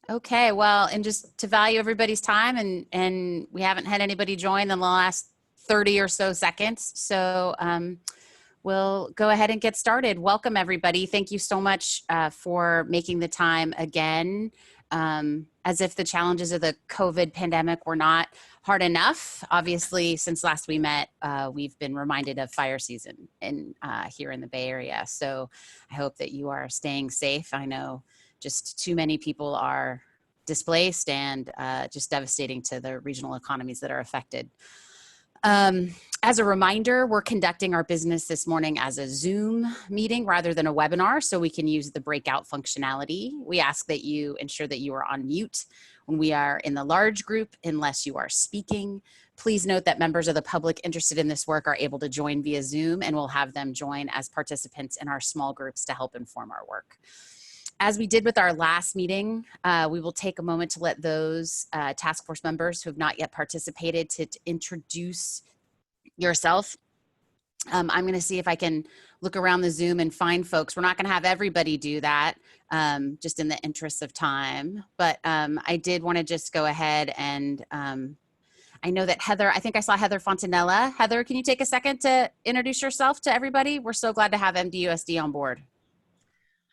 Okay, well, and just to value everybody's time, and we haven't had anybody join in the last 30 or so seconds. So we'll go ahead and get started. Welcome, everybody. Thank you so much for making the time again. As if the challenges of the COVID pandemic were not hard enough. Obviously, since last we met, we've been reminded of fire season here in the Bay Area. So I hope that you are staying safe. I know just too many people are displaced and just devastating to the regional economies that are affected. As a reminder, we're conducting our business this morning as a Zoom meeting rather than a webinar, so we can use the breakout functionality. We ask that you ensure that you are on mute when we are in the large group unless you are speaking. Please note that members of the public interested in this work are able to join via Zoom, and we'll have them join as participants in our small groups to help inform our work. As we did with our last meeting, we will take a moment to let those task force members who have not yet participated to introduce yourself. I'm going to see if I can look around the Zoom and find folks. We're not going to have everybody do that, just in the interest of time. But I did want to just go ahead and I know that Heather, I think I saw Heather Fontanella. Heather, can you take a second to introduce yourself to everybody? We're so glad to have MDUSD on board.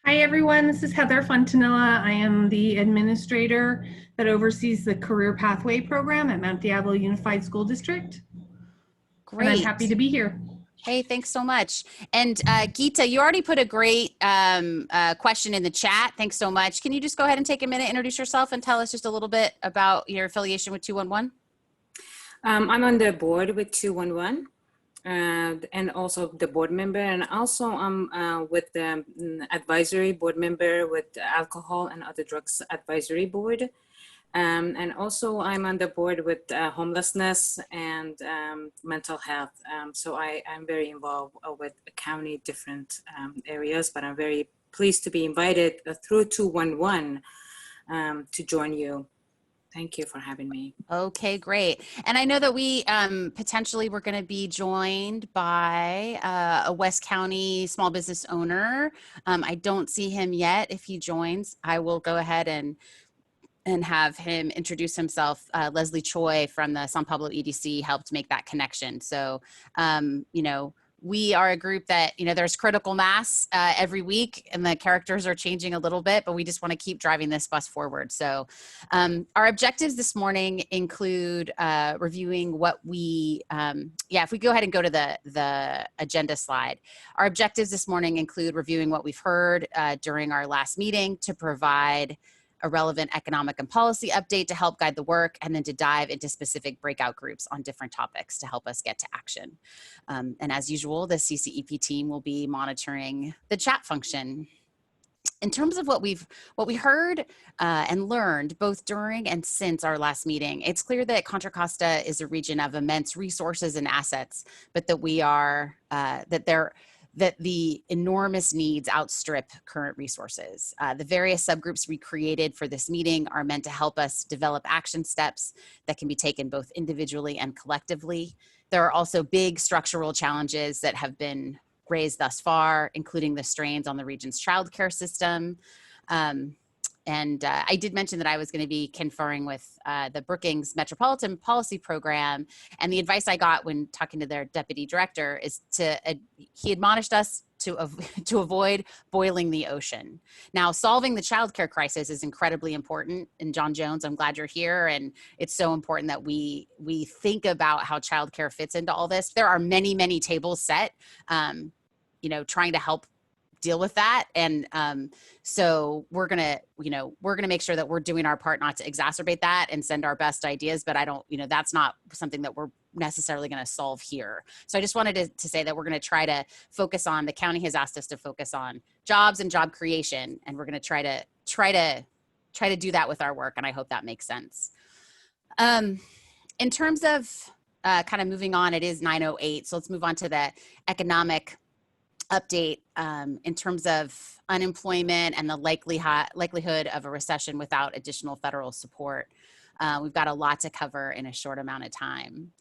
Hi everyone, this is Heather Fontanella. I am the administrator that oversees the Career Pathway Program at Mount Diablo Unified School District. Great. And I'm happy to be here. Hey, thanks so much. And Geeta, you already put a great question in the chat. Thanks so much. Can you just go ahead and take a minute, introduce yourself, and tell us just a little bit about your affiliation with 211? I'm on the board with 211. And also the board member, and also I'm with the advisory board member with the Alcohol and Other Drugs Advisory Board. And also I'm on the board with homelessness and mental health. So I'm very involved with county different areas, but I'm very pleased to be invited through 211 to join you. Thank you for having me. Okay, great. And I know that we potentially were going to be joined by a West County small business owner. I don't see him yet. If he joins, I will go ahead and have him introduce himself. Leslie Choi from the San Pablo EDC helped make that connection. So, you know, we are a group that, you know, there's critical mass every week and the characters are changing a little bit, but we just want to keep driving this bus forward. So our objectives this morning include reviewing what we, if we go ahead and go to the agenda slide. Our objectives this morning include reviewing what we've heard during our last meeting to provide a relevant economic and policy update to help guide the work, and then to dive into specific breakout groups on different topics to help us get to action. And as usual, the CCEP team will be monitoring the chat function. In terms of what we heard and learned both during and since our last meeting, it's clear that Contra Costa is a region of immense resources and assets, but that we are, that the enormous needs outstrip current resources. The various subgroups we created for this meeting are meant to help us develop action steps that can be taken both individually and collectively. There are also big structural challenges that have been raised thus far, including the strains on the region's childcare system. And I did mention that I was going to be conferring with the Brookings Metropolitan Policy Program. And the advice I got when talking to their deputy director is he admonished us to avoid boiling the ocean. Now, solving the childcare crisis is incredibly important. And John Jones, I'm glad you're here. And it's so important that we think about how childcare fits into all this. There are many, many tables set, you know, trying to help deal with that. And so we're gonna make sure that we're doing our part not to exacerbate that and send our best ideas, but that's not something that we're necessarily going to solve here. So I just wanted to say that we're going to try to focus on, the county has asked us to focus on jobs and job creation, and we're going to try to do that with our work. And I hope that makes sense. In terms of kind of moving on, it is 9:08. So let's move on to the economic update in terms of unemployment and the likelihood of a recession without additional federal support. We've got a lot to cover in a short amount of time.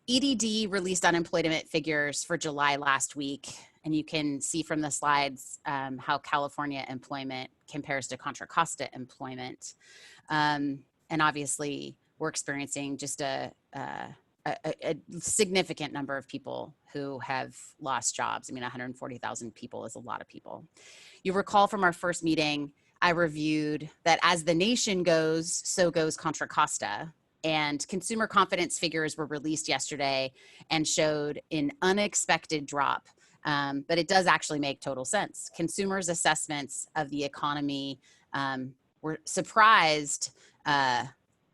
EDD released unemployment figures for July last week, And you can see from the slides how California employment compares to Contra Costa employment. And obviously, we're experiencing just a significant number of people who have lost jobs. I mean, 140,000 people is a lot of people. You recall from our first meeting, I reviewed that as the nation goes, so goes Contra Costa. And consumer confidence figures were released yesterday and showed an unexpected drop. But it does actually make total sense. Consumers' assessments of the economy were surprised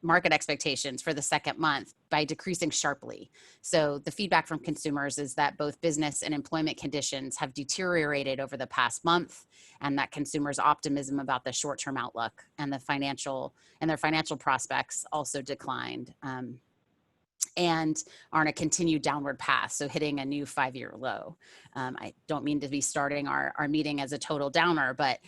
market expectations for the second month by decreasing sharply. So the feedback from consumers is that both business and employment conditions have deteriorated over the past month, and that consumers' optimism about the short-term outlook and their financial prospects also declined and are on a continued downward path, so hitting a new 5-year low. I don't mean to be starting our meeting as a total downer, but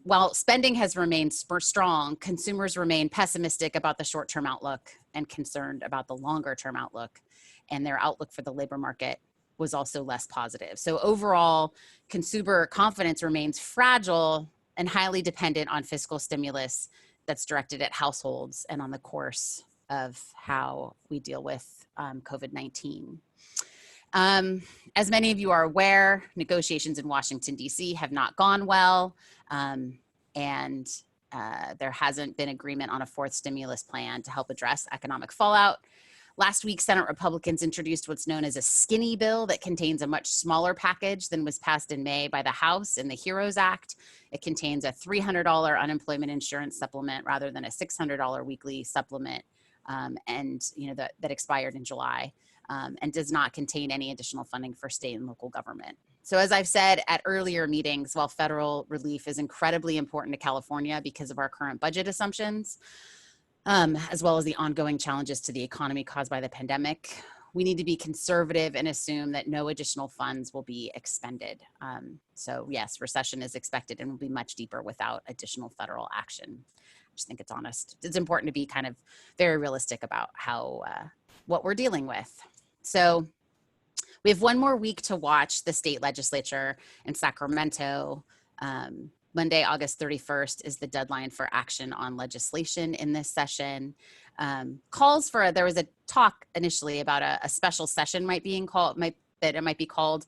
while spending has remained strong, consumers remain pessimistic about the short-term outlook and concerned about the longer-term outlook, and their outlook for the labor market was also less positive. So overall, consumer confidence remains fragile and highly dependent on fiscal stimulus that's directed at households and on the course of how we deal with COVID-19. As many of you are aware, negotiations in Washington, D.C. have not gone well, and there hasn't been agreement on a fourth stimulus plan to help address economic fallout. Last week, Senate Republicans introduced what's known as a skinny bill that contains a much smaller package than was passed in May by the House in the HEROES Act. It contains a $300 unemployment insurance supplement rather than a $600 weekly supplement. That expired in July, and does not contain any additional funding for state and local government. So as I've said at earlier meetings, while federal relief is incredibly important to California because of our current budget assumptions, as well as the ongoing challenges to the economy caused by the pandemic, we need to be conservative and assume that no additional funds will be expended. So yes, recession is expected and will be much deeper without additional federal action. I just think it's honest. It's important to be kind of very realistic about how what we're dealing with. So we have one more week to watch the state legislature in Sacramento. Monday, August 31st is the deadline for action on legislation in this session. There was a talk initially about a special session might be called,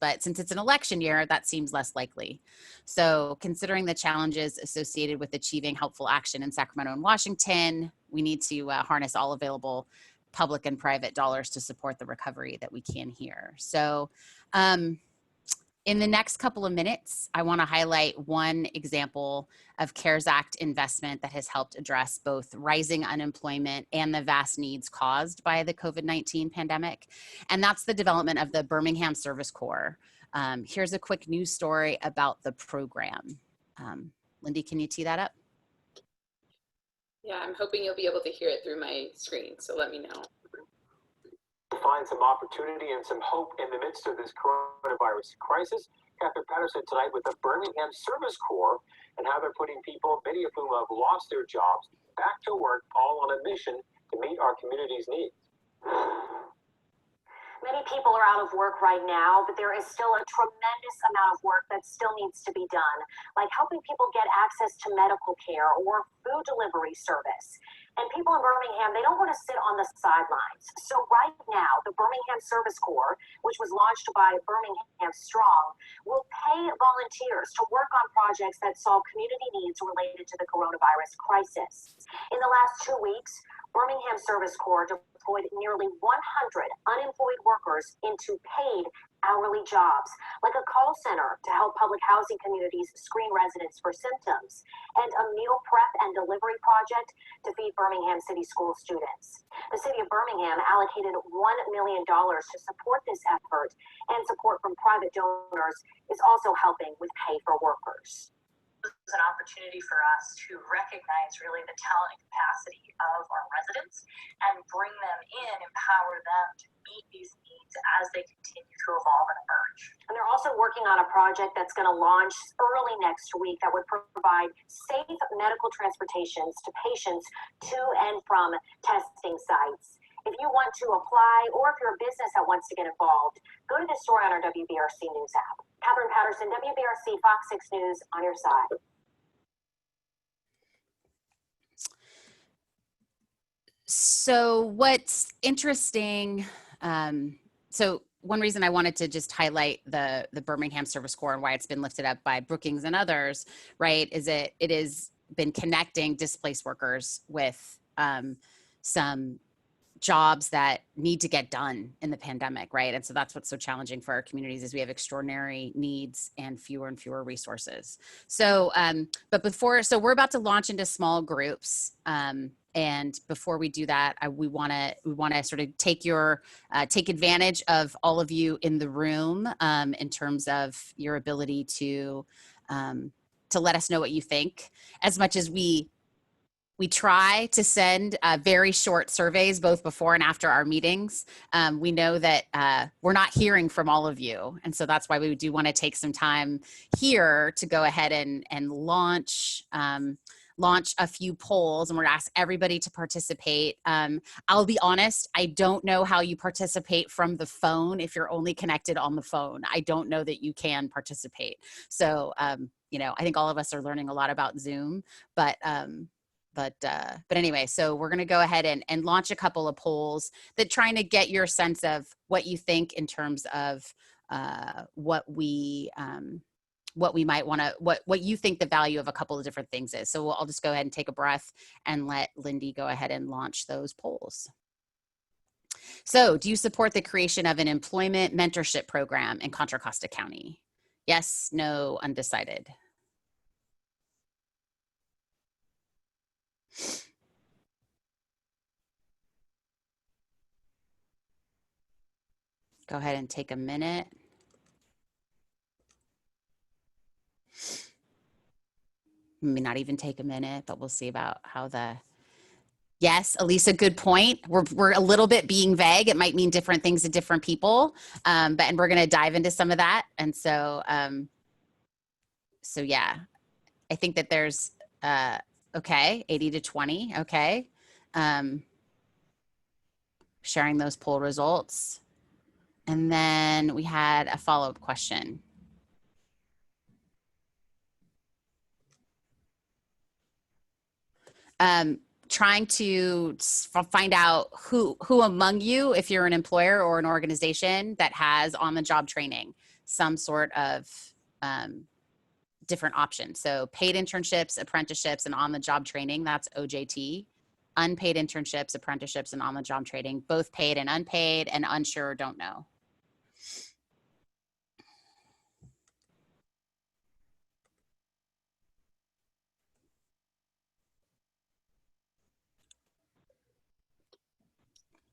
but since it's an election year, that seems less likely. So considering the challenges associated with achieving helpful action in Sacramento and Washington, we need to harness all available public and private dollars to support the recovery that we can here. So in the next couple of minutes, I want to highlight one example of CARES Act investment that has helped address both rising unemployment and the vast needs caused by the COVID-19 pandemic. And that's the development of the Birmingham Service Corps. Here's a quick news story about the program. Lindy, can you tee that up? Yeah, I'm hoping you'll be able to hear it through my screen, so let me know. Find some opportunity and some hope in the midst of this coronavirus crisis. Catherine Patterson tonight with the Birmingham Service Corps and how they're putting people, many of whom have lost their jobs, back to work, all on a mission to meet our community's needs. Many people are out of work right now, but there is still a tremendous amount of work that still needs to be done, like helping people get access to medical care or food delivery service. And people in Birmingham, they don't want to sit on the sidelines. So right now, the Birmingham Service Corps, which was launched by Birmingham Strong, will pay volunteers to work on projects that solve community needs related to the coronavirus crisis. In the last 2 weeks, Birmingham Service Corps deployed nearly 100 unemployed workers into paid hourly jobs, like a call center to help public housing communities screen residents for symptoms, and a meal prep and delivery project to feed Birmingham City School students. The city of Birmingham allocated $1 million to support this effort, and support from private donors is also helping with pay for workers. This is an opportunity for us to recognize really the talent and capacity of our residents and bring them in, empower them to meet these needs as they continue to evolve and emerge. And they're also working on a project that's going to launch early next week that would provide safe medical transportations to patients to and from testing sites. If you want to apply, or if you're a business that wants to get involved, go to the story on our WBRC News app. Catherine Patterson, WBRC Fox 6 News, on your side. So what's interesting, so one reason I wanted to just highlight the Birmingham Service Corps and why it's been lifted up by Brookings and others, right, is it has been connecting displaced workers with some jobs that need to get done in the pandemic, right? And so that's what's so challenging for our communities is we have extraordinary needs and fewer resources. So, so we're about to launch into small groups. And before we do that, we want to sort of take advantage of all of you in the room in terms of your ability to let us know what you think. As much as we try to send very short surveys both before and after our meetings, we know that we're not hearing from all of you. And so that's why we do want to take some time here to go ahead and launch a few polls, and we're going to ask everybody to participate. I'll be honest, I don't know how you participate from the phone if you're only connected on the phone. I don't know that you can participate. So, I think all of us are learning a lot about Zoom, but anyway, so we're going to go ahead and launch a couple of polls that trying to get your sense of what you think in terms of what we might want to, what you think the value of a couple of different things is. So I'll just go ahead and take a breath and let Lindy go ahead and launch those polls. So do you support the creation of an employment mentorship program in Contra Costa County? Yes, no, undecided. Go ahead and take a minute. Maybe not even take a minute, but we'll see about how yes, Elisa, good point. We're a little bit being vague. It might mean different things to different people, and we're going to dive into some of that. And so, yeah, I think that there's, okay, 80 to 20. Okay. Sharing those poll results. And then we had a follow-up question. Trying to find out who among you, if you're an employer or an organization that has on-the-job training, some sort of different options. So paid internships, apprenticeships, and on-the-job training, that's OJT. Unpaid internships, apprenticeships, and on-the-job training, both paid and unpaid, and unsure or don't know.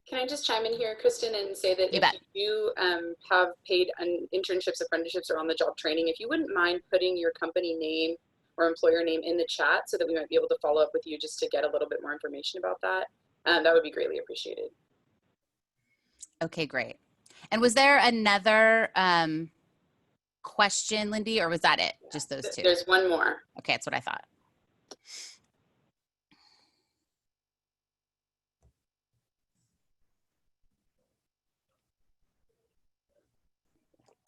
Can I just chime in here, Kristen, and say that if you have paid internships, apprenticeships, or on-the-job training, if you wouldn't mind putting your company name or employer name in the chat so that we might be able to follow up with you just to get a little bit more information about that, that would be greatly appreciated. Okay, great. And was there another question, Lindy, or was that it? Just those two? There's one more. Okay, that's what I thought.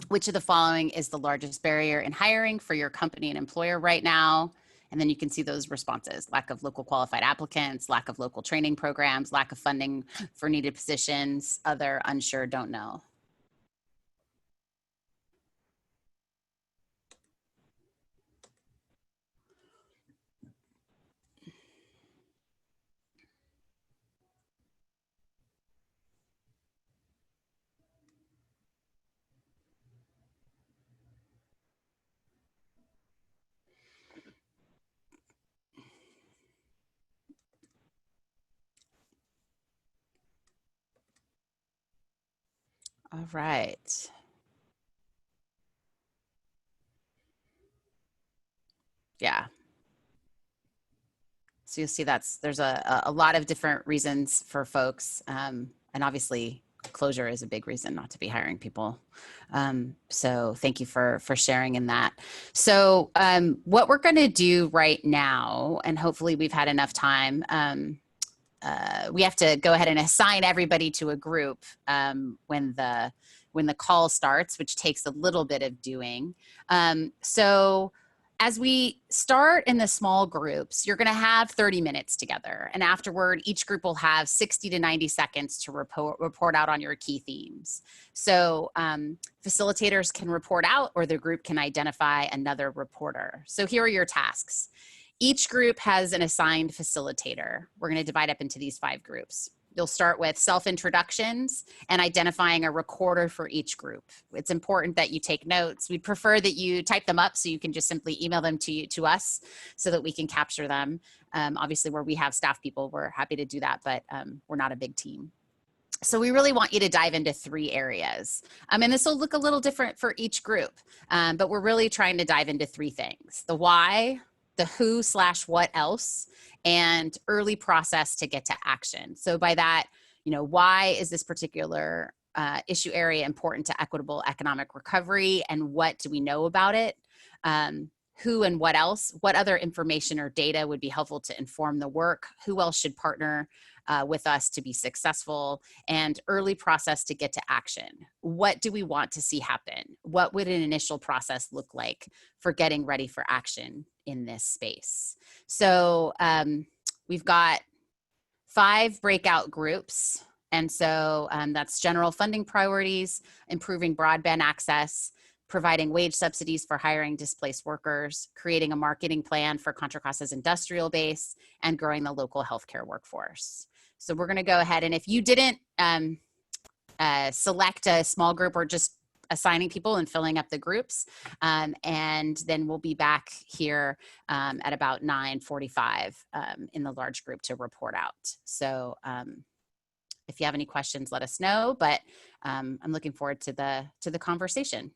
Which of the following is the largest barrier in hiring for your company and employer right now? And then you can see those responses: lack of local qualified applicants, lack of local training programs, lack of funding for needed positions, other, unsure, don't know. All right. Yeah. So you'll see there's a lot of different reasons for folks. And obviously closure is a big reason not to be hiring people. So thank you for sharing in that. So what we're going to do right now, and hopefully we've had enough time, we have to go ahead and assign everybody to a group when when the call starts, which takes a little bit of doing. So as we start in the small groups, you're going to have 30 minutes together. And afterward, each group will have 60 to 90 seconds to report out on your key themes. So facilitators can report out, or the group can identify another reporter. So here are your tasks. Each group has an assigned facilitator. We're going to divide up into these 5 groups. You'll start with self-introductions and identifying a recorder for each group. It's important that you take notes. We'd prefer that you type them up so you can just simply email them to us so that we can capture them. Obviously, where we have staff people, we're happy to do that, but we're not a big team. So we really want you to dive into 3 areas. And this will look a little different for each group, but we're really trying to dive into 3 things: the why, the who/what else, and early process to get to action. So by that, why is this particular issue area important to equitable economic recovery, and what do we know about it? Who and what else? What other information or data would be helpful to inform the work? Who else should partner with us to be successful? And early process to get to action. What do we want to see happen? What would an initial process look like for getting ready for action in this space? So we've got 5 breakout groups. And so that's general funding priorities, improving broadband access, providing wage subsidies for hiring displaced workers, creating a marketing plan for Contra Costa's industrial base, and growing the local healthcare workforce. So we're going to go ahead, and if you didn't select a small group, or just assigning people and filling up the groups, and then we'll be back here at about 9:45 in the large group to report out. So if you have any questions, let us know, but I'm looking forward to the conversation.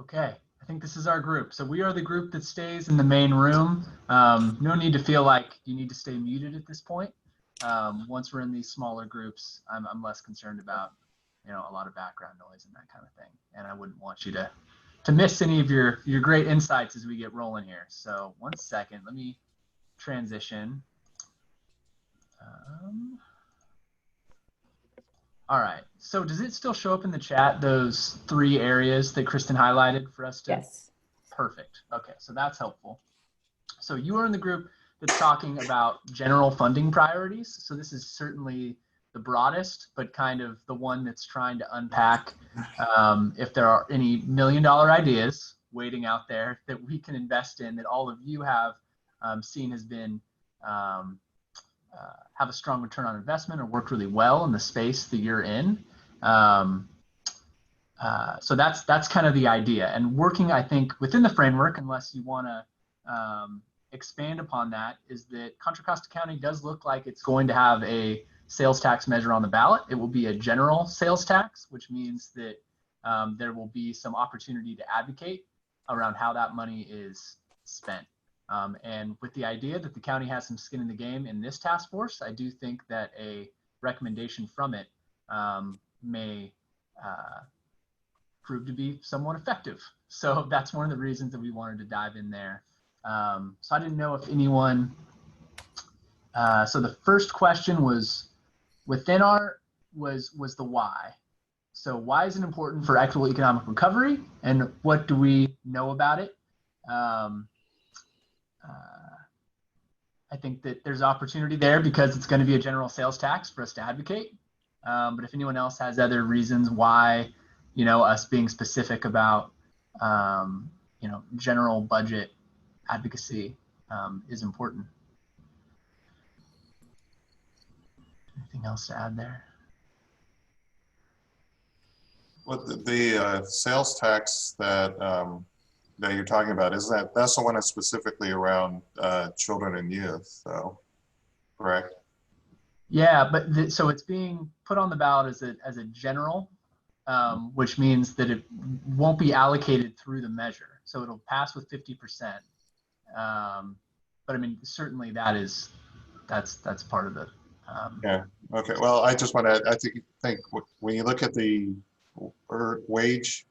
Okay, I think this is our group. So we are the group that stays in the main room. No need to feel like you need to stay muted at this point. Once we're in these smaller groups, I'm less concerned about, a lot of background noise and that kind of thing. And I wouldn't want you to miss any of your great insights as we get rolling here. So 1 second, let me transition. All right, so does it still show up in the chat, those 3 areas that Kristen highlighted for us to? Yes. Perfect. Okay, so that's helpful. So you are in the group that's talking about general funding priorities. So this is certainly the broadest, but kind of the one that's trying to unpack if there are any $1 million ideas waiting out there that we can invest in, that all of you have seen has been have a strong return on investment or work really well in the space that you're in. So that's kind of the idea, and working, I think, within the framework, unless you want to expand upon that, is that Contra Costa County does look like it's going to have a sales tax measure on the ballot. It will be a general sales tax, which means that there will be some opportunity to advocate around how that money is spent. And with the idea that the county has some skin in the game in this task force, I do think that a recommendation from it may prove to be somewhat effective. So that's one of the reasons that we wanted to dive in there. So I didn't know if anyone, so the first question was within our, was the why. So why is it important for equitable economic recovery, and what do we know about it? I think that there's opportunity there because it's going to be a general sales tax for us to advocate. But if anyone else has other reasons why, us being specific about, general budget advocacy is important. Anything else to add there? Well, the sales tax that you're talking about, that's the one that's specifically around children and youth, though, correct? Yeah, but so it's being put on the ballot as a general, which means that it won't be allocated through the measure. So it'll pass with 50%. But I mean, certainly that's part of the Yeah. Okay. Well, I just want to. I think when you look at the wage,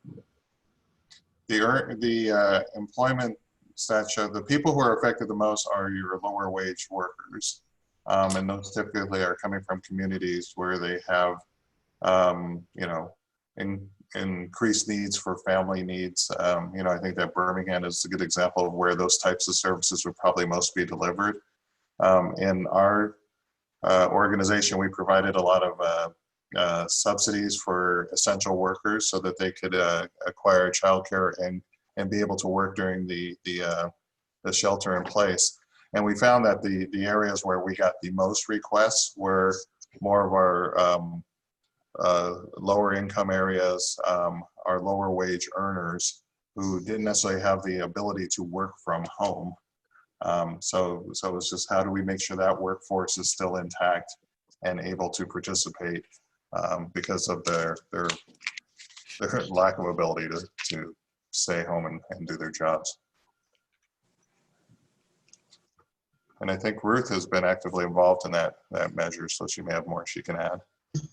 the employment stats show the people who are affected the most are your lower wage workers, and those typically are coming from communities where they have, you know, increased needs for family needs. You know, I think that Birmingham is a good example of where those types of services would probably most be delivered. In our organization, we provided a lot of subsidies for essential workers so that they could acquire childcare and be able to work during the shelter in place. And we found that the areas where we got the most requests were more of our lower income areas, our lower wage earners who didn't necessarily have the ability to work from home. So it's just how do we make sure that workforce is still intact and able to participate because of their lack of ability to stay home and do their jobs. And I think Ruth has been actively involved in that measure, so she may have more she can add.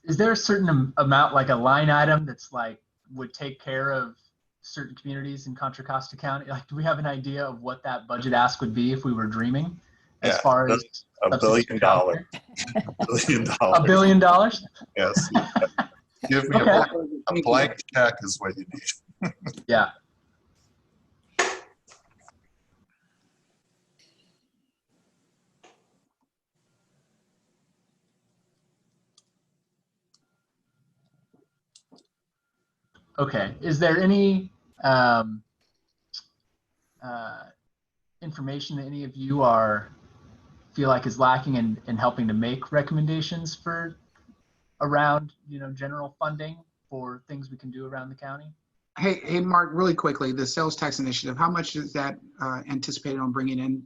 Is there a certain amount, like a line item that's like would take care of certain communities in Contra Costa County? Like, do we have an idea of what that budget ask would be if we were dreaming as far as $1 billion? $1 billion. $1 billion? Yes. Give me Okay. a blank check is what you need. Yeah. Okay. Is there any information that any of you feel like is lacking in helping to make recommendations for around, you know, general funding for things we can do around the county? Hey, Mark, really quickly, the sales tax initiative, how much is that anticipated on bringing in?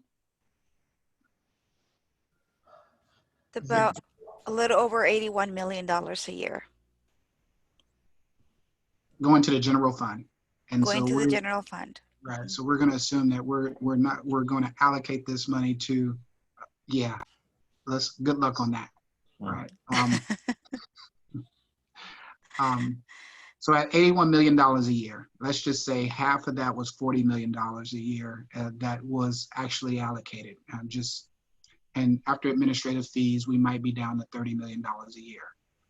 About a little over $81 million a year. Going to the general fund. And going so to the general fund. Right. So we're going to assume that we're going to allocate this money to, yeah, good luck on that. Right. So at $81 million a year, let's just say half of that was $40 million a year that was actually allocated. And after administrative fees, we might be down to $30 million a year.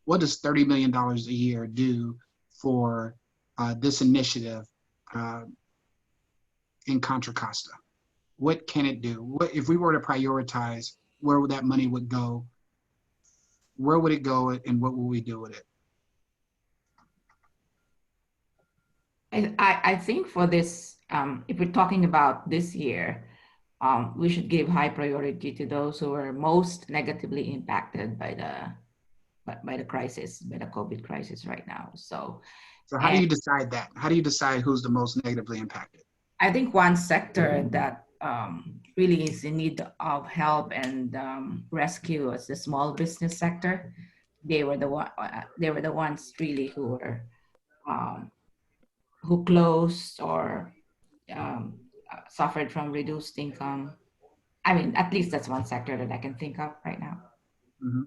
What does $30 million a year do for this initiative in Contra Costa? What can it do? What if we were to prioritize where would that money would go? Where would it go and what will we do with it? I think for this, if we're talking about this year, we should give high priority to those who are most negatively impacted by the crisis, by the COVID crisis right now. So how do you decide that? How do you decide who's the most negatively impacted? I think one sector that really is in need of help and rescue is the small business sector. They were the ones really who were who closed or suffered from reduced income. I mean, at least that's one sector that I can think of right now. Mm-hmm.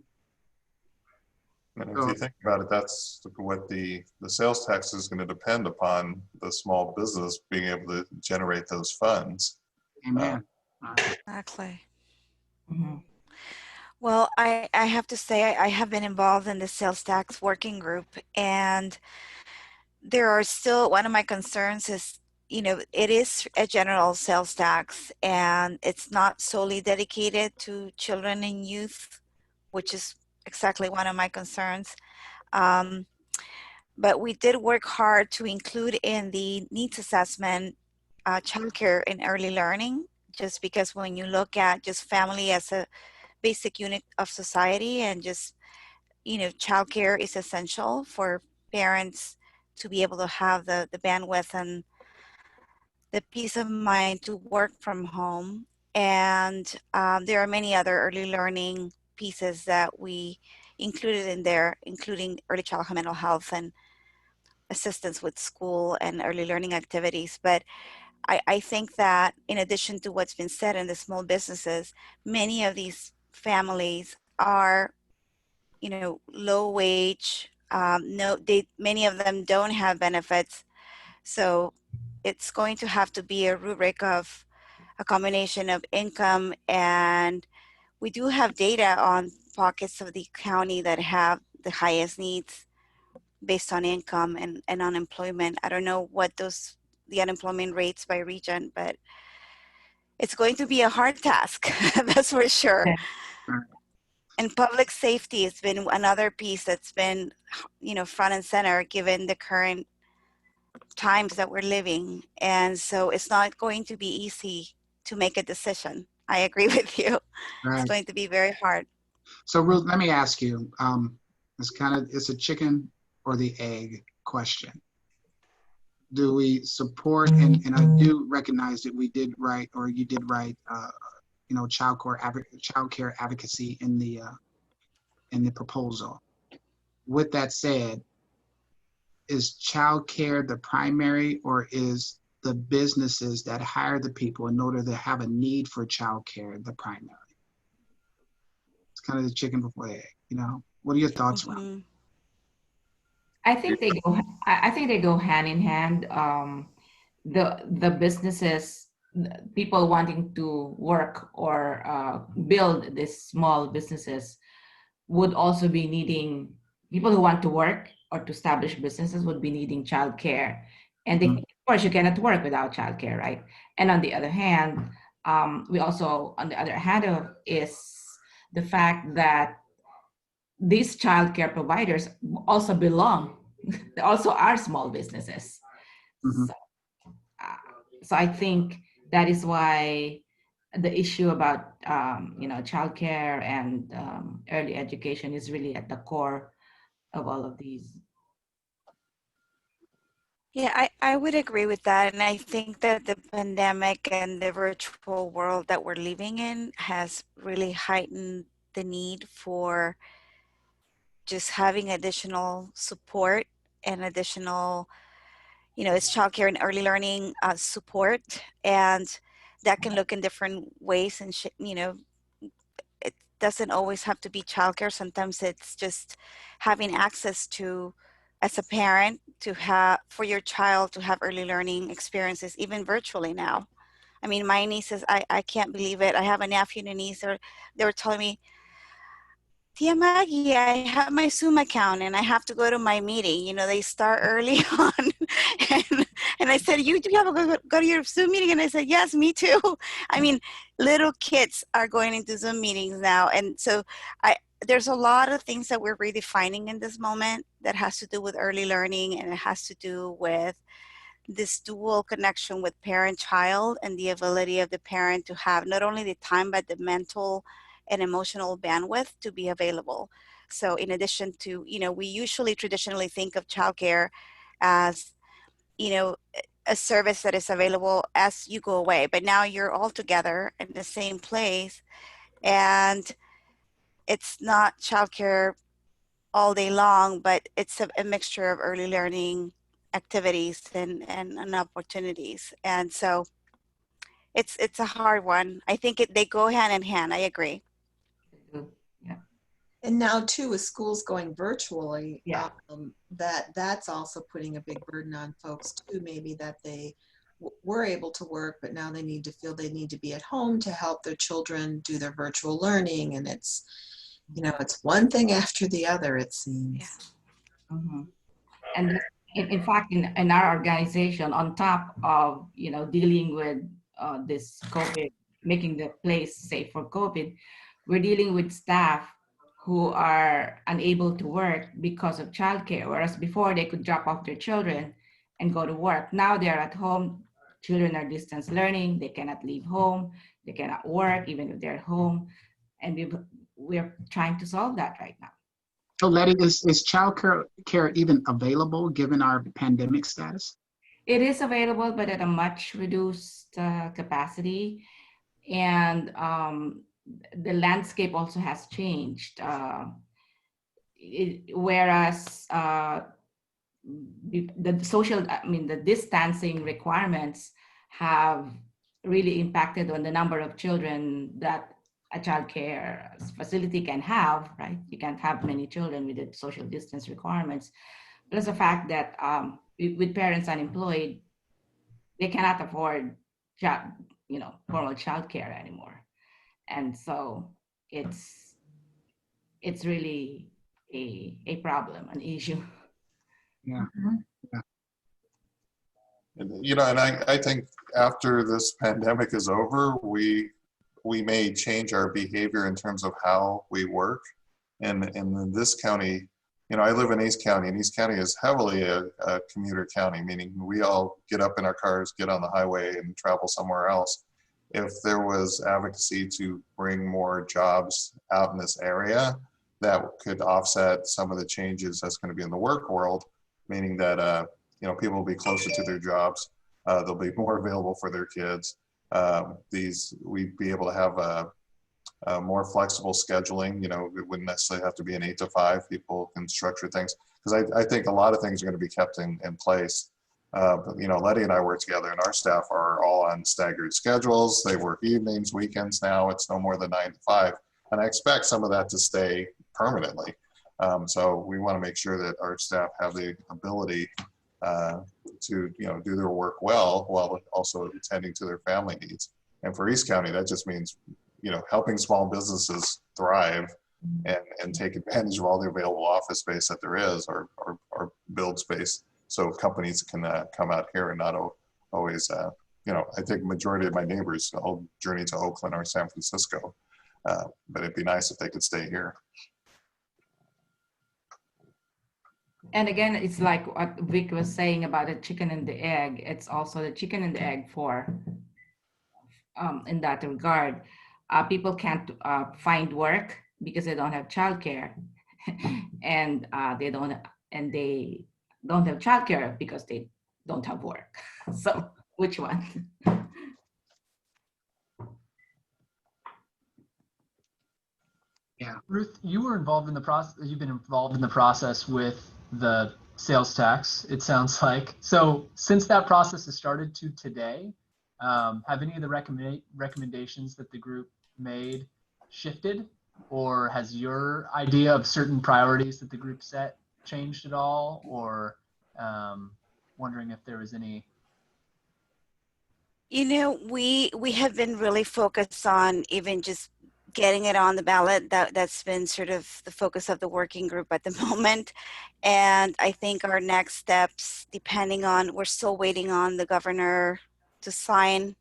And if you think about it, that's what the sales tax is going to depend upon, the small business being able to generate those funds. Amen. Exactly. Mm-hmm. Well, I have to say I have been involved in the sales tax working group, and there are still, one of my concerns is, you know, it is a general sales tax and it's not solely dedicated to children and youth, which is exactly one of my concerns. But we did work hard to include in the needs assessment childcare and early learning, just because when you look at just family as a basic unit of society and just, you know, childcare is essential for parents to be able to have the bandwidth and the peace of mind to work from home. And there are many other early learning pieces that we included in there, including early childhood mental health and assistance with school and early learning activities. But I think that in addition to what's been said in the small businesses, many of these families are low wage. Many of them don't have benefits. So it's going to have to be a rubric of a combination of income, and we do have data on pockets of the county that have the highest needs based on income and unemployment. I don't know what the unemployment rates by region, but it's going to be a hard task, that's for sure. And public safety has been another piece that's been, front and center given the current times that we're living. And so it's not going to be easy to make a decision. I agree with you. Right. It's going to be very hard. So Ruth, let me ask you, it's a chicken or the egg question. Do we support, and I do recognize that we did write, or you did write, childcare advocacy in the proposal. With that said, is childcare the primary, or is the businesses that hire the people in order to have a need for childcare the primary? It's kind of the chicken before the egg, What are your thoughts around? I think they go. I think they go hand in hand. The businesses, people wanting to work or build these small businesses, would also be needing, people who want to work or to establish businesses would be needing childcare, and of course you cannot work without childcare, right? And on the other hand, we also, on the other hand of is the fact that these childcare providers also belong, they also are small businesses. So I think that is why the issue about childcare and early education is really at the core of all of these. Yeah, I would agree with that. And I think that the pandemic and the virtual world that we're living in has really heightened the need for just having additional support and additional, it's childcare and early learning support. And that can look in different ways. And, it doesn't always have to be childcare. Sometimes it's just having access to, as a parent, to have, for your child to have early learning experiences, even virtually now. I mean, my nieces, I can't believe it. I have a nephew and a niece, they were telling me, Tia Maggie, I have my Zoom account and I have to go to my meeting. They start early on. and I said, you have to go to your Zoom meeting? And I said, yes, me too. I mean, little kids are going into Zoom meetings now. And so there's a lot of things that we're redefining in this moment that has to do with early learning, and it has to do with this dual connection with parent-child and the ability of the parent to have not only the time, but the mental and emotional bandwidth to be available. So in addition to, we usually traditionally think of childcare as, a service that is available as you go away, but now you're all together in the same place, and it's not childcare all day long, but it's a mixture of early learning activities and opportunities. And so it's a hard one. I think they go hand in hand. I agree. Yeah. And now too, with schools going virtually, yeah. That's also putting a big burden on folks too, maybe that they were able to work, but now they need to feel they need to be at home to help their children do their virtual learning. And it's, it's one thing after the other, it seems. Yeah. And in fact, in our organization, on top of, dealing with this COVID, making the place safe for COVID, we're dealing with staff who are unable to work because of childcare, whereas before they could drop off their children and go to work. Now they're at home, children are distance learning, they cannot leave home, they cannot work even if they're home, and we're trying to solve that right now. So Letty, is childcare even available given our pandemic status? It is available, but at a much reduced capacity. And the landscape also has changed. Whereas the distancing requirements have really impacted on the number of children that a childcare facility can have, right? You can't have many children with the social distance requirements. Plus the fact that with parents unemployed, they cannot afford formal childcare anymore. And so it's really a problem, an issue. Yeah. Yeah. And, you know, and I think after this pandemic is over, we may change our behavior in terms of how we work. And in this county, you know, I live in East County, and East County is heavily a commuter county, meaning we all get up in our cars, get on the highway, and travel somewhere else. If there was advocacy to bring more jobs out in this area, that could offset some of the changes that's going to be in the work world, meaning that you know, people will be closer to their jobs. They'll be more available for their kids. We'd be able to have a more flexible scheduling. You know, it wouldn't necessarily have to be an 8 to 5. People can structure things, because I think a lot of things are going to be kept in place. You know, Letty and I work together, and our staff are all on staggered schedules. They work evenings, weekends now. It's no more than 9 to 5. And I expect some of that to stay permanently. So we want to make sure that our staff have the ability to, you know, do their work well while also attending to their family needs. And for East County, that just means, you know, helping small businesses thrive and take advantage of all the available office space that there is, or build space, so companies can come out here and not always, you know, I think majority of my neighbors all journey to Oakland or San Francisco, but it'd be nice if they could stay here. And again, it's like what Vic was saying about the chicken and the egg. It's also the chicken and the egg for, in that regard. People can't find work because they don't have childcare, and they don't have childcare because they don't have work. So which one? Yeah. Ruth, you were involved in the process. You've been involved in the process with the sales tax, it sounds like. So since that process has started to today, have any of the recommendations that the group made shifted, or has your idea of certain priorities that the group set changed at all, or wondering if there was any? You know, we have been really focused on even just getting it on the ballot. That's been sort of the focus of the working group at the moment. And I think our next steps, depending on, we're still waiting on the governor to sign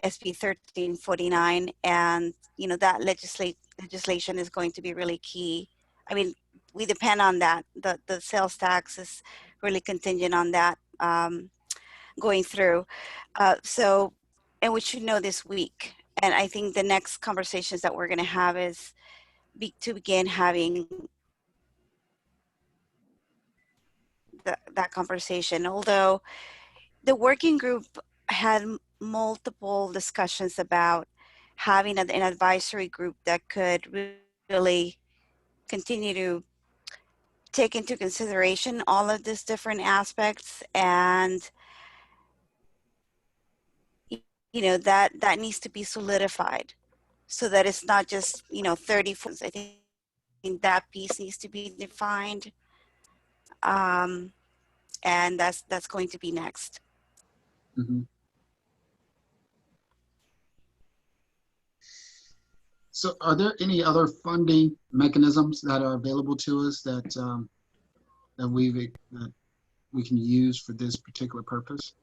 SB 1349, and you know, that legislation is going to be really key. I mean, we depend on that. The sales tax is really contingent on that going through. So, and we should know this week. And I think the next conversations that we're going to have is to begin having that conversation. Although the working group had multiple discussions about having an advisory group that could really continue to take into consideration all of these different aspects, and you know, that needs to be solidified so that it's not just, you know, 30. I think that piece needs to be defined, and that's going to be next. Mm-hmm. So are there any other funding mechanisms that are available to us that that we can use for this particular purpose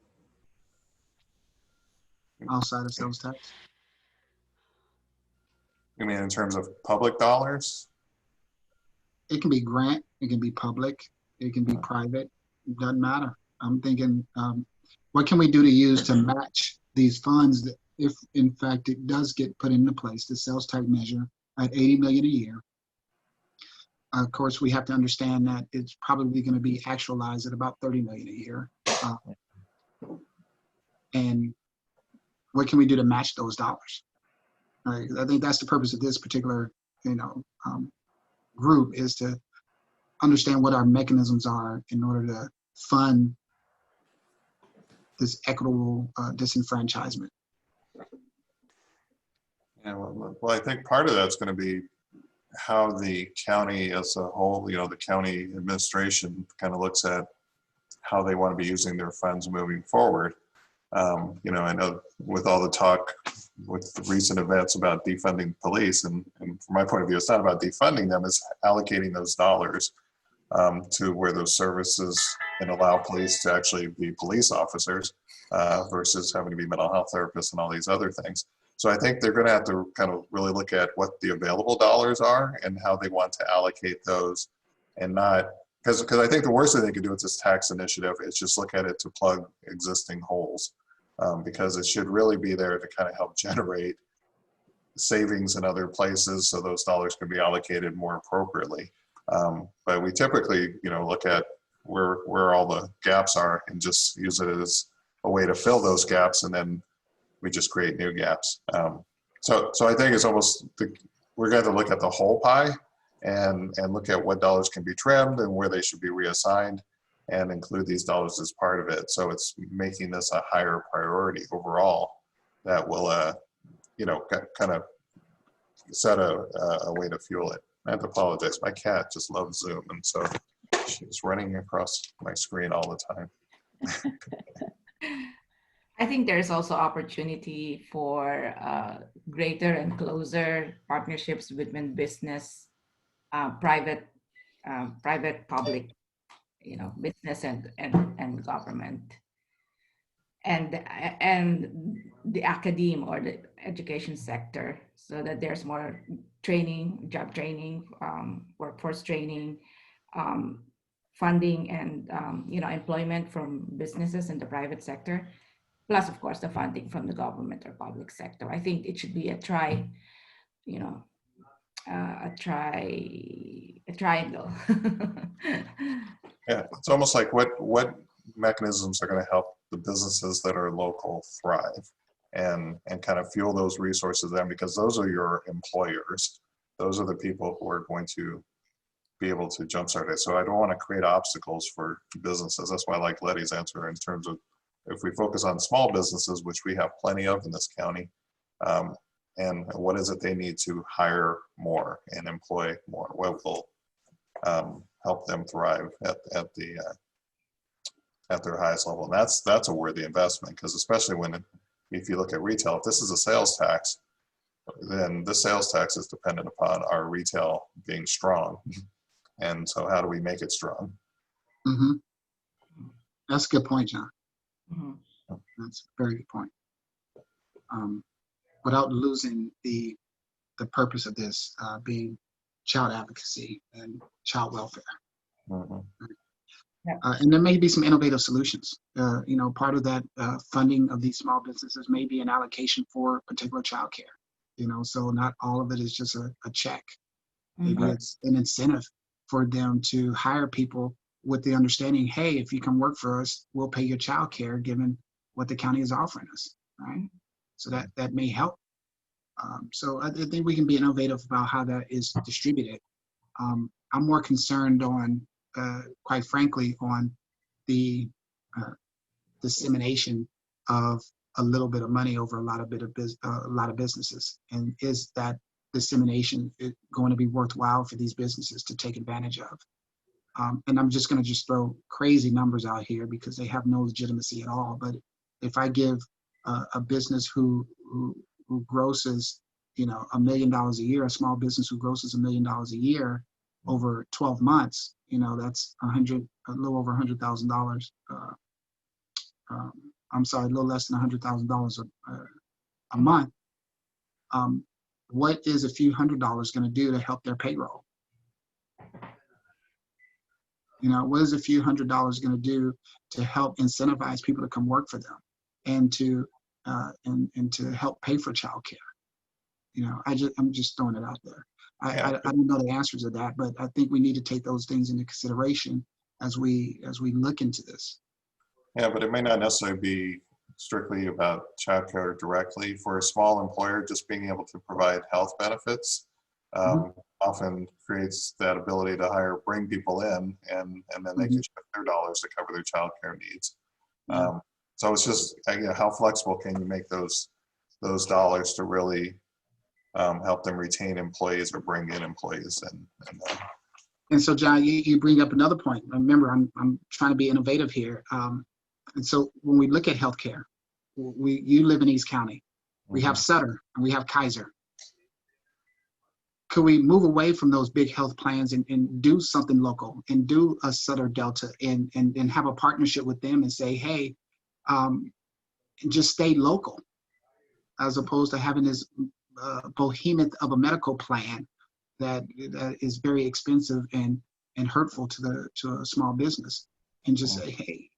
outside of sales tax? You mean in terms of public dollars? It can be grant, it can be public, it can be private, it doesn't matter. I'm thinking, what can we do to use to match these funds that, if in fact it does get put into place, the sales tax measure at 80 million a year? Of course, we have to understand that it's probably going to be actualized at about 30 million a year. And what can we do to match those dollars? Right? I think that's the purpose of this particular, you know, group, is to understand what our mechanisms are in order to fund this equitable disenfranchisement. Yeah, well, I think part of that's going to be how the county as a whole, you know, the county administration kind of looks at how they want to be using their funds moving forward. You know, I know with all the talk with the recent events about defunding police, and from my point of view, it's not about defunding them, it's allocating those dollars to where those services can allow police to actually be police officers versus having to be mental health therapists and all these other things. So I think they're going to have to kind of really look at what the available dollars are and how they want to allocate those, and not, because I think the worst thing they could do with this tax initiative is just look at it to plug existing holes, because it should really be there to kind of help generate savings in other places so those dollars can be allocated more appropriately. But we typically, you know, look at where all the gaps are and just use it as a way to fill those gaps, and then we just create new gaps. So I think it's almost, we're going to look at the whole pie and look at what dollars can be trimmed and where they should be reassigned, and include these dollars as part of it. So it's making this a higher priority overall that will, you know, kind of set a way to fuel it. I have to apologize. My cat just loves Zoom, and so she's running across my screen all the time. I think there's also opportunity for greater and closer partnerships between business, private, public, you know, business and government, and the academe or the education sector, so that there's more training, job training, workforce training, funding, and you know, employment from businesses in the private sector. Plus, of course, the funding from the government or public sector. I think it should be a triangle. Yeah, it's almost like what mechanisms are going to help the businesses that are local thrive, and kind of fuel those resources then, because those are your employers. Those are the people who are going to be able to jumpstart it. So I don't want to create obstacles for businesses. That's why I like Letty's answer in terms of, if we focus on small businesses, which we have plenty of in this county, and what is it they need to hire more and employ more, what will help them thrive at their highest level. And that's a worthy investment, because especially if you look at retail, if this is a sales tax, then the sales tax is dependent upon our retail being strong. And so how do we make it strong? Mm-hmm. That's a good point, John. Mm-hmm. That's a very good point. Without losing the purpose of this being child advocacy and child welfare. Mm-hmm. And there may be some innovative solutions. You know, part of that funding of these small businesses may be an allocation for particular childcare. You know, so not all of it is just a check. Maybe it's an incentive for them to hire people with the understanding, hey, if you come work for us, we'll pay your childcare given what the county is offering us, right? So that may help. So I think we can be innovative about how that is distributed. I'm more concerned on, quite frankly, on the dissemination of a little bit of money over a lot of businesses, and is that dissemination going to be worthwhile for these businesses to take advantage of? And I'm just going to throw crazy numbers out here because they have no legitimacy at all. But if I give a business who grosses, you know, $1 million a year, a small business who grosses $1 million a year over 12 months, you know, that's a little over $100,000. I'm sorry, a little less than $100,000 a month. What is a few $100s going to do to help their payroll? You know, what is a few $100s going to do to help incentivize people to come work for them, and to help pay for childcare? You know, I'm just throwing it out there. I don't know the answers to that, but I think we need to take those things into consideration as we look into this. Yeah, but it may not necessarily be strictly about childcare directly. For a small employer, just being able to provide health benefits often creates that ability to bring people in, and then they can shift their dollars to cover their childcare needs. So it's just, how flexible can you make those dollars to really help them retain employees or bring in employees. And so, John, you bring up another point. Remember, I'm trying to be innovative here. And so when we look at healthcare, you live in East County. We have Sutter and we have Kaiser. Could we move away from those big health plans and do something local and do a Sutter Delta and have a partnership with them and say, hey, just stay local, as opposed to having this behemoth of a medical plan that is very expensive and hurtful to a small business, and just say, hey,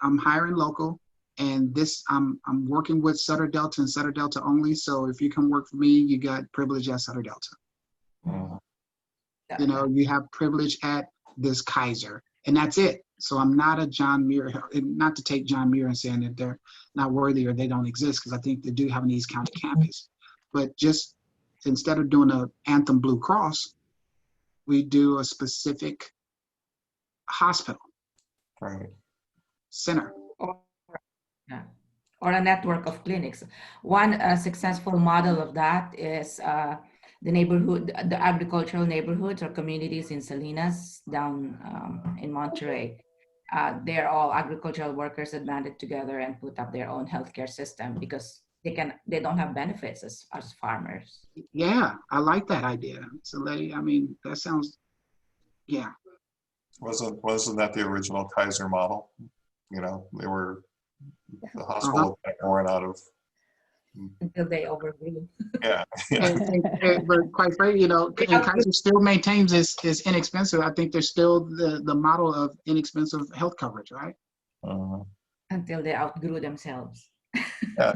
I'm hiring local, and this I'm working with Sutter Delta and Sutter Delta only. So if you come work for me, you got privilege at Sutter Delta. You know, you have privilege at this Kaiser, and that's it. So I'm not a John Muir, not to take John Muir and saying that they're not worthy or they don't exist, because I think they do have an East County campus. But just instead of doing a Anthem Blue Cross, we do a specific hospital center. Or a network of clinics. One successful model of that is the agricultural neighborhoods or communities in Salinas down in Monterey. They're all agricultural workers that banded together and put up their own healthcare system because they don't have benefits as farmers. Yeah, I like that idea. So I mean, that sounds, yeah. Wasn't that the original Kaiser model? You know, they were, the hospital born out of, until they overgrew. Yeah. But quite frankly, you know, and Kaiser still maintains this inexpensive. I think there's still the model of inexpensive health coverage, right? Until they outgrew themselves. Yeah.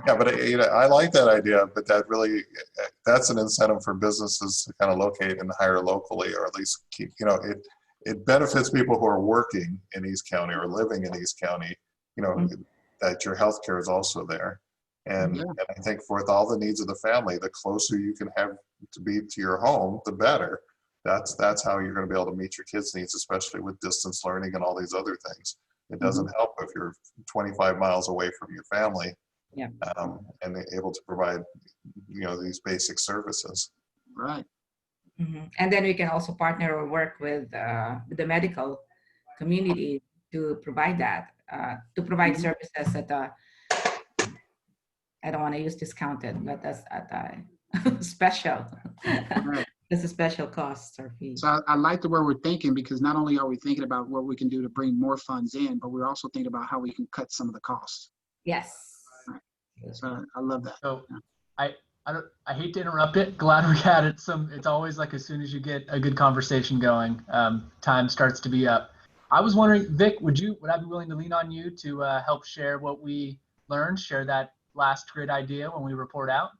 Yeah, but you know, I like that idea, but that's an incentive for businesses to kind of locate and hire locally, or at least keep, you know, it benefits people who are working in East County or living in East County, you know, that your healthcare is also there. And I think with all the needs of the family, the closer you can have to be to your home, the better. That's how you're going to be able to meet your kids' needs, especially with distance learning and all these other things. It doesn't help if you're 25 miles away from your family, and able to provide, you know, these basic services. Right. And then we can also partner or work with the medical community to provide that, to provide services at I don't want to use discounted, but that's at a special. Right. It's a special cost or fee. So I like the way we're thinking, because not only are we thinking about what we can do to bring more funds in, but we're also thinking about how we can cut some of the costs. Yes. Right. So I love that. So I hate to interrupt it. Glad we had it. It's always like as soon as you get a good conversation going, time starts to be up. I was wondering, Vic, would I be willing to lean on you to help share what we learned, share that last great idea when we report out?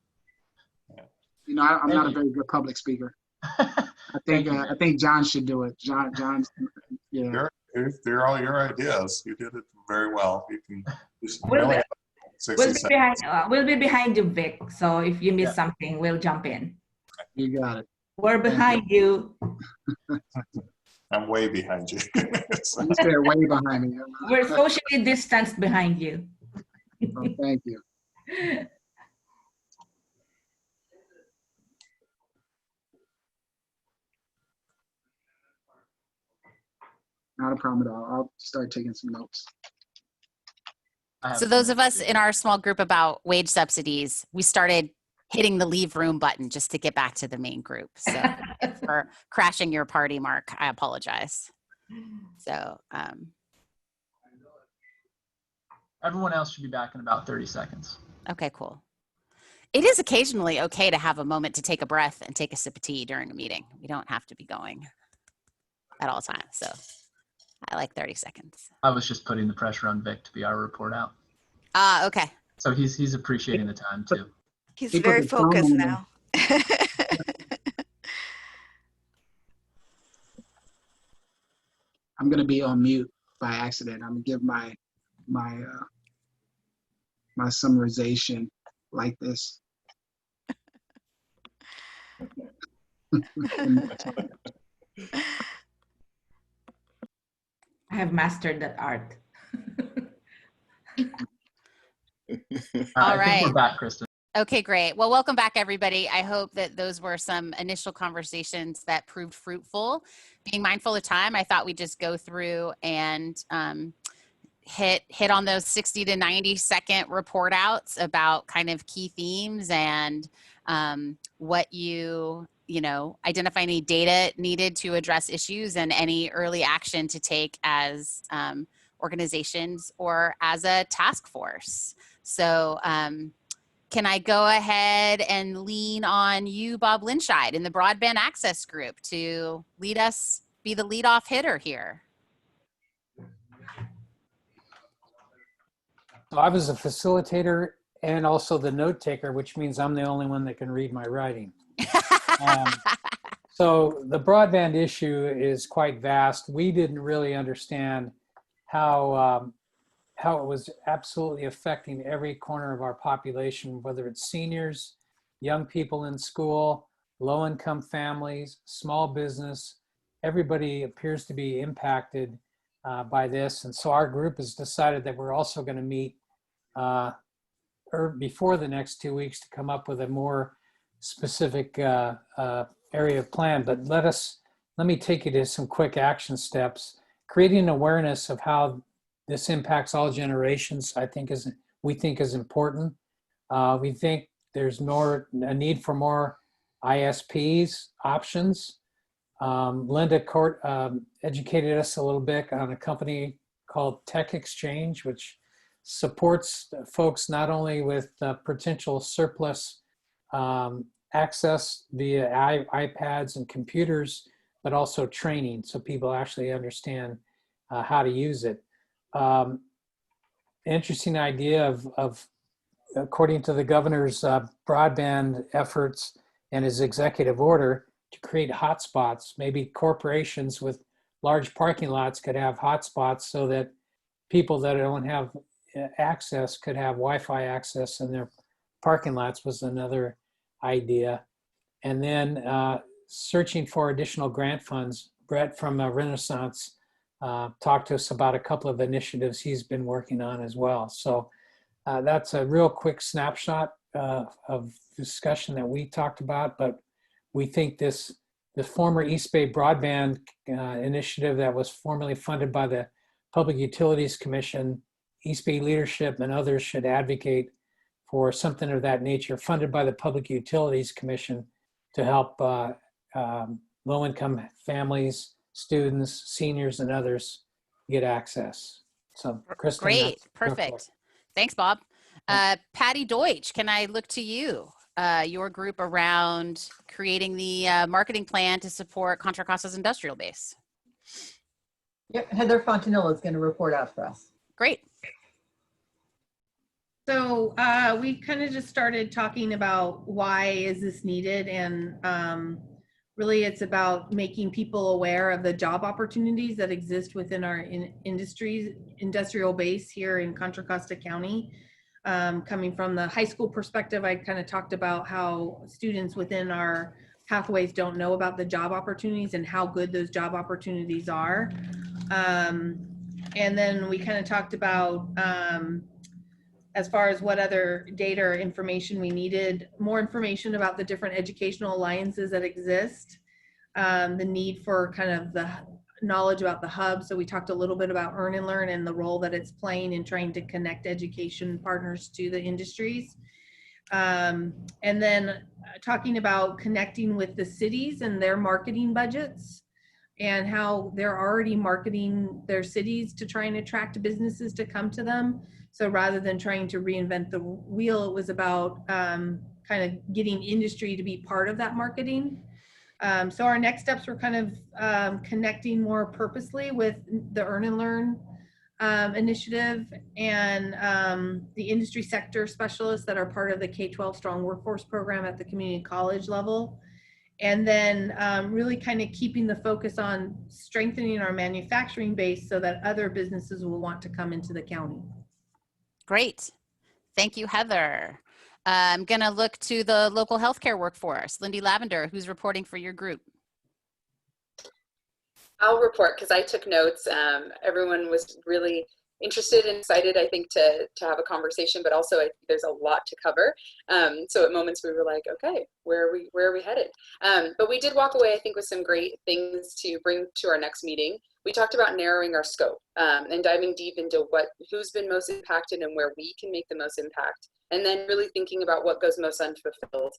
You know, I'm not a very good public speaker. I think John should do it. John's, yeah. They're all your ideas. You did it very well. You can. We'll be behind you, Vic. So if you miss something, we'll jump in. You got it. We're behind you. I'm way behind you. They're way behind me. We're socially distanced behind you. Oh, thank you. Not a problem at all. I'll start taking some notes. So those of us in our small group about wage subsidies, we started hitting the leave room button just to get back to the main group. So for crashing your party, Mark, I apologize. So everyone else should be back in about 30 seconds. Okay, cool. It is occasionally okay to have a moment to take a breath and take a sip of tea during a meeting. We don't have to be going at all times. So I like 30 seconds. I was just putting the pressure on Vic to be our report out. Okay. So he's appreciating the time too. He's very focused now. I'm going to be on mute by accident. I'm going to give my summarization like this. I have mastered that art. All right. We're back, Kristen. Okay, great. Well, welcome back, everybody. I hope that those were some initial conversations that proved fruitful. Being mindful of time, I thought we'd just go through and hit on those 60 to 90-second report outs about kind of key themes and what identify any data needed to address issues and any early action to take as organizations or as a task force. So can I go ahead and lean on you, Bob Linscheid, in the Broadband Access group to lead us, be the leadoff hitter here? So I was a facilitator and also the note taker, which means I'm the only one that can read my writing. So the broadband issue is quite vast. We didn't really understand how it was absolutely affecting every corner of our population, whether it's seniors, young people in school, low-income families, small business. Everybody appears to be impacted by this. And so our group has decided that we're also going to meet before the next 2 weeks to come up with a more specific area of plan. But let me take you to some quick action steps. Creating awareness of how this impacts all generations, we think is important. We think there's a need for more ISPs options. Linda Court educated us a little bit on a company called Tech Exchange, which supports folks not only with potential surplus access via iPads and computers, but also training so people actually understand how to use it. Interesting idea of according to the governor's broadband efforts and his executive order, to create hotspots. Maybe corporations with large parking lots could have hotspots so that people that don't have access could have Wi-Fi access in their parking lots was another idea. And then searching for additional grant funds. Brett from Renaissance talked to us about a couple of initiatives he's been working on as well. So that's a real quick snapshot of discussion that we talked about, but we think the former East Bay Broadband initiative that was formerly funded by the Public Utilities Commission, East Bay leadership and others should advocate for something of that nature, funded by the Public Utilities Commission to help low-income families, students, seniors, and others get access. So, Kristen, great, perfect. Thanks, Bob. Patty Deutsch, can I look to you? Your group around creating the marketing plan to support Contra Costa's industrial base. Yep, Heather Fontanilla is going to report out for us. Great. So we kind of just started talking about why is this needed, and really it's about making people aware of the job opportunities that exist within our industrial base here in Contra Costa County. Coming from the high school perspective, I kind of talked about how students within our pathways don't know about the job opportunities and how good those job opportunities are. And then we kind of talked about as far as what other data or information we needed, more information about the different educational alliances that exist, the need for kind of the knowledge about the hub. So we talked a little bit about Earn and Learn and the role that it's playing in trying to connect education partners to the industries. And then talking about connecting with the cities and their marketing budgets and how they're already marketing their cities to try and attract businesses to come to them. So rather than trying to reinvent the wheel, it was about kind of getting industry to be part of that marketing. So our next steps were kind of connecting more purposely with the Earn and Learn initiative and the industry sector specialists that are part of the K-12 Strong Workforce Program at the community college level. And then really kind of keeping the focus on strengthening our manufacturing base so that other businesses will want to come into the county. Great. Thank you, Heather. I'm going to look to the local healthcare workforce. Lindy Lavender, who's reporting for your group? I'll report because I took notes. Everyone was really interested and excited, I think, to have a conversation, but also I think there's a lot to cover. So at moments we were like, okay, where are we headed? But we did walk away, I think, with some great things to bring to our next meeting. We talked about narrowing our scope and diving deep into who's been most impacted and where we can make the most impact. And then really thinking about what goes most unfulfilled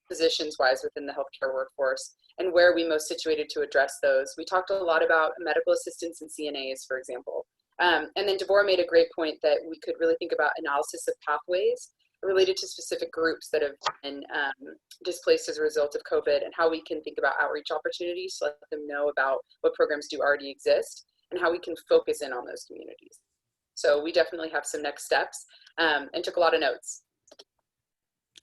positions-wise within the healthcare workforce and where are we most situated to address those. We talked a lot about medical assistants and CNAs, for example. And then Deborah made a great point that we could really think about analysis of pathways related to specific groups that have been displaced as a result of COVID, and how we can think about outreach opportunities to let them know about what programs do already exist and how we can focus in on those communities. So we definitely have some next steps and took a lot of notes.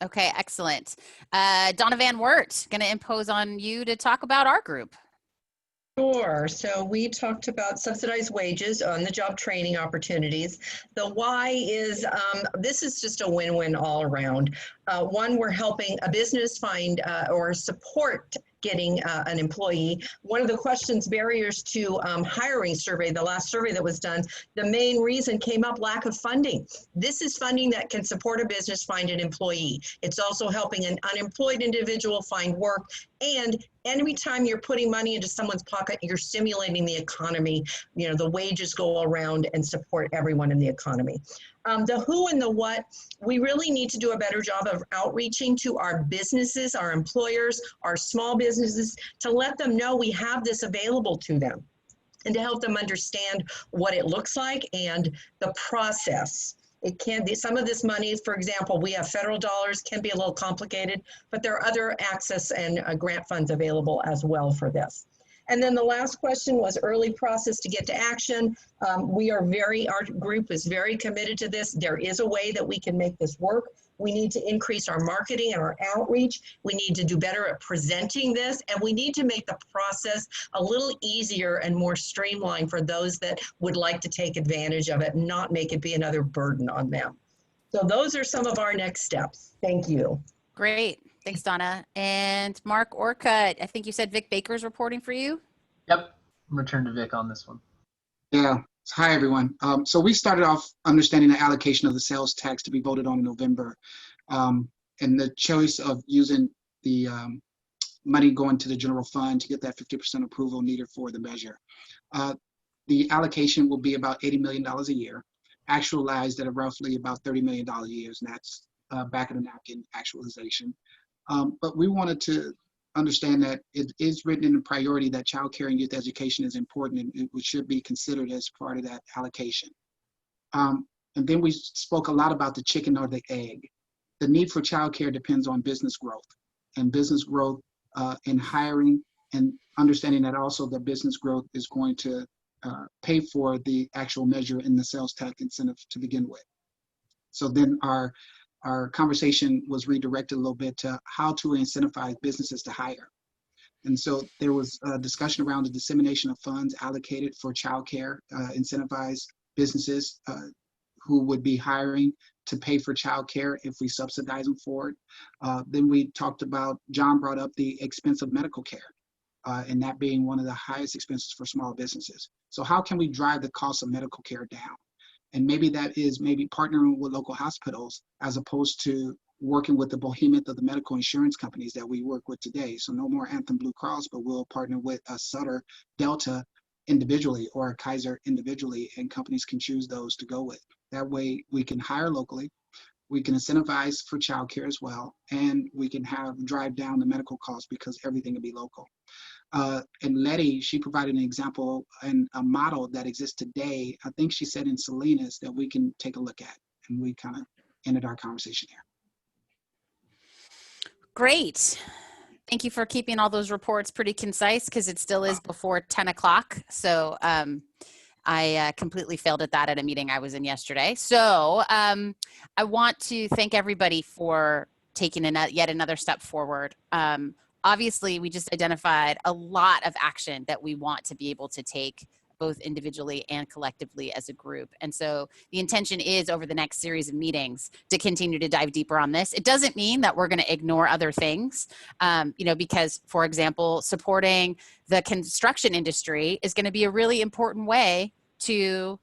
Okay, excellent. Donna Van Wert, going to impose on you to talk about our group. Sure. So we talked about subsidized wages on the job training opportunities. The why is this is just a win-win all around. One, we're helping a business find or support getting an employee. One of the questions, barriers to hiring survey, the last survey that was done, the main reason came up, lack of funding. This is funding that can support a business find an employee. It's also helping an unemployed individual find work. And anytime you're putting money into someone's pocket, you're stimulating the economy. You know, the wages go around and support everyone in the economy. The who and the what, we really need to do a better job of outreaching to our businesses, our employers, our small businesses, to let them know we have this available to them and to help them understand what it looks like and the process. It can be, some of this money, for example, we have federal dollars, can be a little complicated, but there are other access and grant funds available as well for this. And then the last question was early process to get to action. Our group is very committed to this. There is a way that we can make this work. We need to increase our marketing and our outreach. We need to do better at presenting this, and we need to make the process a little easier and more streamlined for those that would like to take advantage of it and not make it be another burden on them. So those are some of our next steps. Thank you. Great. Thanks, Donna. And Mark Orcutt, I think you said Vic Baker's reporting for you? Yep. I'm return to Vic on this one. Yeah. Hi, everyone. So we started off understanding the allocation of the sales tax to be voted on in November, and the choice of using the money going to the general fund to get that 50% approval needed for the measure. The allocation will be about $80 million a year, actualized at roughly about $30 million a year, and that's back of the napkin actualization. But we wanted to understand that it is written in the priority that childcare and youth education is important and it should be considered as part of that allocation. And then we spoke a lot about the chicken or the egg. The need for childcare depends on business growth, and business growth in hiring, and understanding that also the business growth is going to pay for the actual measure in the sales tax incentive to begin with. So then our conversation was redirected a little bit to how to incentivize businesses to hire. And so there was a discussion around the dissemination of funds allocated for childcare, incentivize businesses who would be hiring to pay for childcare if we subsidize them for it. Then we talked about, John brought up the expense of medical care, and that being one of the highest expenses for small businesses. So how can we drive the cost of medical care down? And maybe that is partnering with local hospitals as opposed to working with the behemoth of the medical insurance companies that we work with today. So no more Anthem Blue Cross, but we'll partner with a Sutter Delta individually or a Kaiser individually, and companies can choose those to go with. That way we can hire locally, we can incentivize for childcare as well, and we can drive down the medical costs because everything will be local. And Letty, she provided an example and a model that exists today. I think she said in Salinas that we can take a look at, and we kind of ended our conversation there. Great. Thank you for keeping all those reports pretty concise because it still is before 10 o'clock. So I completely failed at that at a meeting I was in yesterday. So I want to thank everybody for taking yet another step forward. Obviously, we just identified a lot of action that we want to be able to take both individually and collectively as a group. And so the intention is over the next series of meetings to continue to dive deeper on this. It doesn't mean that we're going to ignore other things, because, for example, supporting the construction industry is going to be a really important way to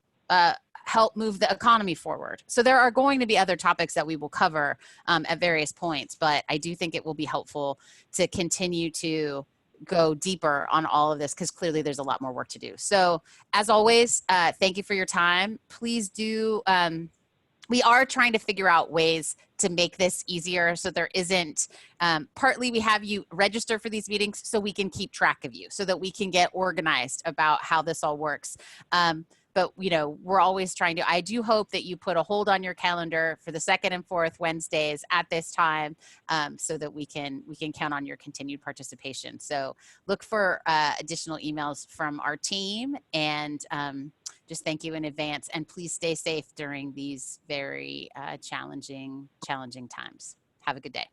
help move the economy forward. So there are going to be other topics that we will cover at various points, but I do think it will be helpful to continue to go deeper on all of this because clearly there's a lot more work to do. So as always, thank you for your time. Please do, we are trying to figure out ways to make this easier so there isn't, partly we have you register for these meetings so we can keep track of you, so that we can get organized about how this all works. But you know, we're always trying to, I do hope that you put a hold on your calendar for the 2nd and 4th Wednesdays at this time, so that we can count on your continued participation. So look for additional emails from our team, and just thank you in advance, and please stay safe during these very challenging times. Have a good day.